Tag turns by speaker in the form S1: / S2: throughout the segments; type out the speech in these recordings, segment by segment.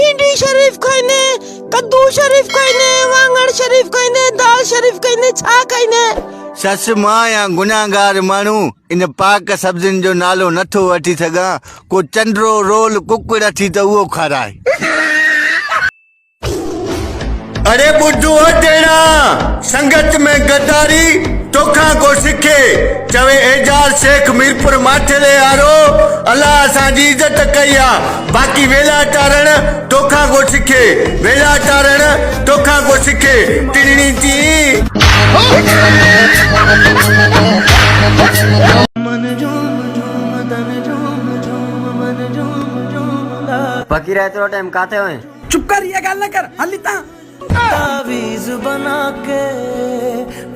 S1: भिंडी शरीफ खाइने, कद्दू शरीफ खाइने, वांगण शरीफ खाइने, दाल शरीफ खाइने, छा खाइने।
S2: सस मां या गुनाहगार माण्हू इन पाक सब्जियुनि जो नालो नथो वठी सघां। को चंडरो रोल कुकड़ अथी त उहो खाराए। अरे बुद्धू टेड़ा संगत में गद्दारी तोखा को सिखे। चवे एजाज शेख मीरपुर माठेले आरो अल्लाह असांजी इज्जत कई आ। बाकी वेला टारण तोखा को सिखे, वेला टारण तोखा को सिखे। टिड़नी ची
S3: बाकी रहते टाइम काते हुए
S1: चुप कर, ये गल न कर। हलिता
S4: तावीज बना के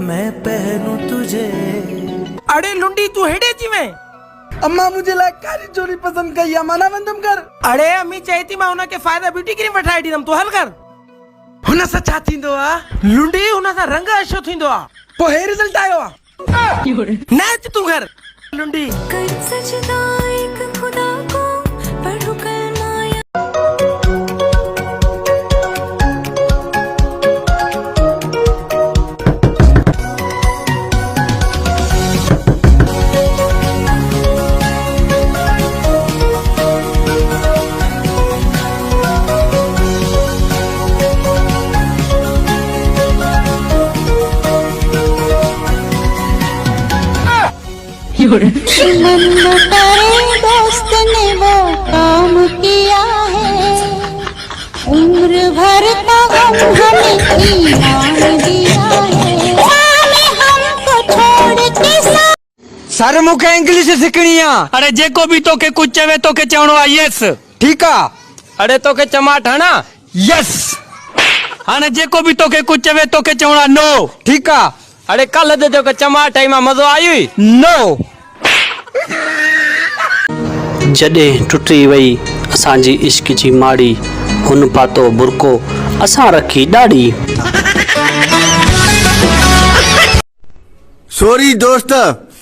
S4: मैं पहनूं तुझे।
S1: अरे लुंडी तू हेडे जिवे।
S4: अम्मा मुझे कारी चोरी पसंद कई मना बंदम कर।
S1: अरे अम्मी चाहती मां उनके फायदा ब्यूटी क्रीम वठाई ॾींदमि, तू हल कर।
S4: हुन सां छा थींदो आ?
S1: लुंडी हुन सां रंग अछो थींदो आ।
S4: पो हे रिजल्ट आयो आ।
S1: न अच तू घर। लुंडी
S5: कर सजदा एक खुदा को पढ़ो कलमा। तेरे दोस्त ने वो काम किया है, उम्र भर का गम हमें ईमान दिया है, हमको छोड़ के।
S4: सर मुखे इंग्लिश सिखणी आ।
S6: अरे जेको भी तोखे कुछ चवे तोखे चवणो आ यस।
S4: ठीक आ।
S6: अरे तोखे चमाट हणा यस। हाने जेको भी तोखे कुछ चवे तोखे चवणो आ नो।
S4: ठीक आ।
S6: अरे कल दे तोखे चमाट आई मां मजो आई
S4: नो।
S7: जॾहिं टुटी वई असांजी इश्क जी माड़ी, हुन पातो बुरको असां रखी ॾाढ़ी।
S2: सॉरी दोस्त,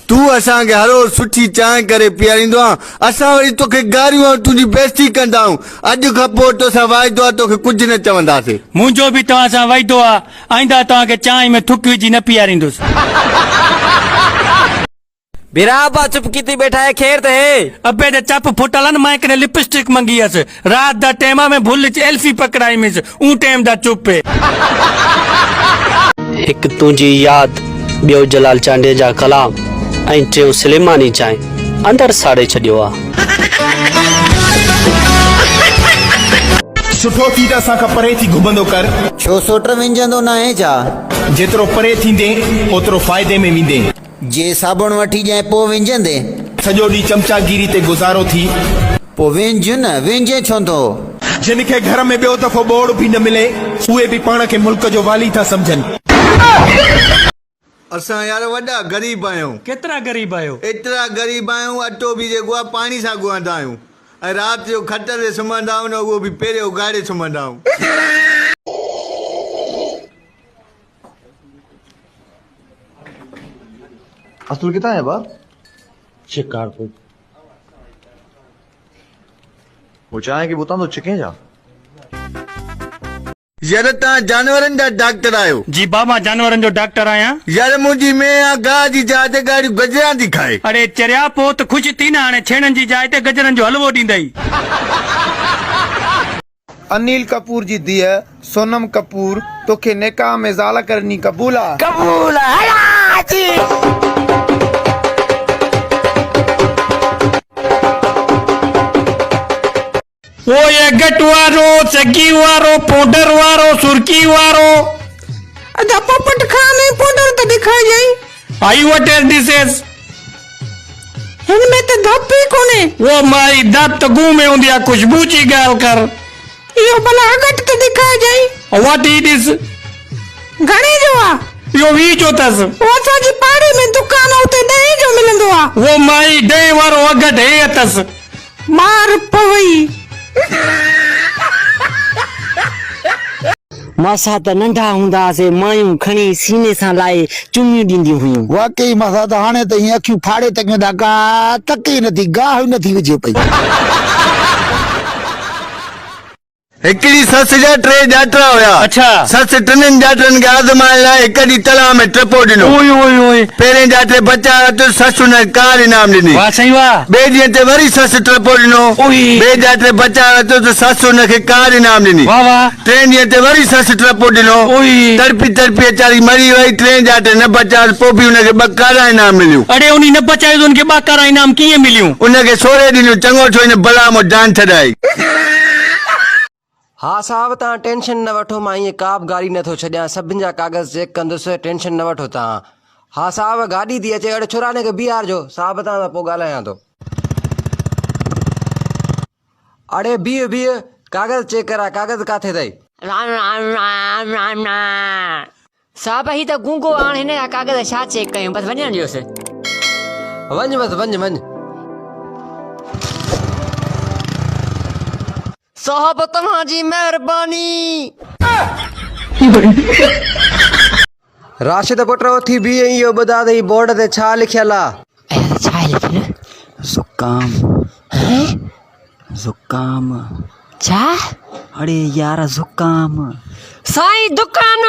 S2: तू असांखे हर रोज सुठी चांहि करे पीआरींदो आ, असां वरी तोखे गारियूं तुंहिंजी बेइज्जती कंदा आहियूं। अॼु खां पोइ तोसां वाइदो आहे तोखे कुझु न चवंदासीं।
S6: मुंहिंजो बि तव्हां सां वाइदो आ, आईंदा तव्हांखे चांहि में थुक विझी न पीआरींदुसि।
S3: बिराबा चुप कीती बैठा है खैर ते।
S6: अबे ते चप फुटलन मैं कने लिपस्टिक मंगी अस। रात दा टेमा में भुल च एल्फी पकड़ाई मिस ऊ टेम दा चुप है।
S7: हिक तुंहिंजी याद, ॿियो जलाल चांडे जा कलाम ऐं टियों सलेमानी चांहि अंदर साड़े छॾियो आ।
S8: सुठो थी त असां खां परे थी घुमंदो कर।
S3: छो सोट विंजंदो न आहे छा?
S8: जेतिरो परे थींदे ओतिरो फ़ाइदे में वेंदे।
S3: जे साबुण वठी जाए पो विंजंदे।
S8: सॼो ॾींहुं चमचागिरी ते गुज़ारो थी
S3: पो विंज न, विंजे छो थो।
S8: जिन खे घर में ॿियो दफ़ो ॿोड़ बि न मिले उहे बि पाण खे मुल्क जो वाली था सम्झनि।
S2: असां यार वॾा गरीब आहियूं।
S6: केतिरा गरीब आहियो?
S2: एतिरा गरीब आहियूं, अटो बि जेको आहे पाणी सां ॻोहंदा आहियूं ऐं राति जो खट ते सुम्हंदा आहियूं न, उहो बि पहिरियों उघाड़े सुम्हंदा आहियूं।
S9: असल कितना है बाप?
S8: शिकारपुर।
S9: वो चाहे कि बुता तो चिके जा।
S2: यार तव्हां जानवरनि जा डॉक्टर आहियो?
S6: जी बाबा जानवरनि जो डॉक्टर आहियां।
S2: यार मुंहिंजी में गाह जी जाइ ते गाड़ियूं गजरा थी खाए।
S6: अरे चरिया पो त ख़ुशि थी न, हाणे छेणनि जी जाइ ते गजरनि जो हलवो ॾींदई।
S10: अनिल कपूर जी धीअ सोनम कपूर तोखे निकाह में ज़ाल करनी कबूल आ?
S1: कबूल है।
S6: वो ये गट वारो, सगी वारो, पाउडर वारो, सुर्की वारो।
S1: अदा पोपट खाने पाउडर तो दिखाई जाई।
S6: I what is this is?
S1: इनमें तो धप ही कोने।
S6: वो माई धप तो गू में हुंदी आ, खुशबू जी गाल कर।
S1: यो भला गट तो दिखाई जाई।
S6: What it is?
S1: घणे जो आ?
S6: यो वी जो तस।
S1: वो असांजी पाड़ी में दुकान उते 10 जो मिलंदो आ।
S6: वो माई 10 वारो अघ ढे तस।
S1: मार पवई।
S3: मासा त नंढा हूंदासीं, मायूं खणी सीने सां लाए चुमियूं ॾींदियूं हुयूं।
S10: वाकई मासा त हाणे त हीअं अखियूं फाड़े तकियूं का तक ई नथी, गाह ई नथी विझे पई।
S2: हिकिड़ी सस जा 3 जात्रा हुया।
S6: अच्छा।
S2: सस 3 जात्रनि खे आज़माइण लाइ हिक ॾींहुं तलाउ में टपो ॾिनो।
S6: ओए ओए ओए
S2: पहिरें जात्रे बचाया त सस हुन कार इनाम ॾिनी।
S6: वाह सही वाह।
S2: ॿिए ॾींहं ते वरी सस टपो ॾिनो।
S6: ओए।
S2: ॿिए जात्रे बचाया त सस हुनखे कार इनाम ॾिनी।
S6: वाह वाह।
S2: 3 ॾींहं ते वरी सस टपो ॾिनो।
S6: ओए।
S2: तड़पी तड़पी वीचारी मरी वई। 3 जात्रे न बचायसि, पोइ बि हुनखे 2 कारा इनाम मिलियूं।
S6: अरे उन न बचायो तो उनके 2 कारा इनाम कीअं मिलियूं?
S2: उनखे 16 ॾिनियूं। चङो थियो हिन बला मां जान छॾाई।
S1: हा साहब तव्हां टेंशन न वठो, मां ईअं का बि गाॾी नथो छॾियां, सभिनि जा कागज़ चेक कंदुसि, टेंशन न वठो तव्हां। हा साहब गाॾी थी अचे, अड़े छुराने खे बीहारजो, साहब तव्हां सां पोइ ॻाल्हायां थो। अड़े बीह बीह, कागज़ चेक करा, कागज़ काथे अथई?
S11: साहब ही त गूंगो हाणे हिन जा कागज़ छा चेक कयूं, बसि वञण ॾियोसि।
S1: वञ बसि वञ। साहब तव्हांजी महिरबानी। राशिद पुट उथी बीह, इहो ॿुधा अथई बोर्ड ते छा लिखियल आहे?
S11: छा लिखियल?
S3: जुकाम जुकाम।
S11: छा?
S3: अरे यार जुकाम।
S11: साईं दुकान।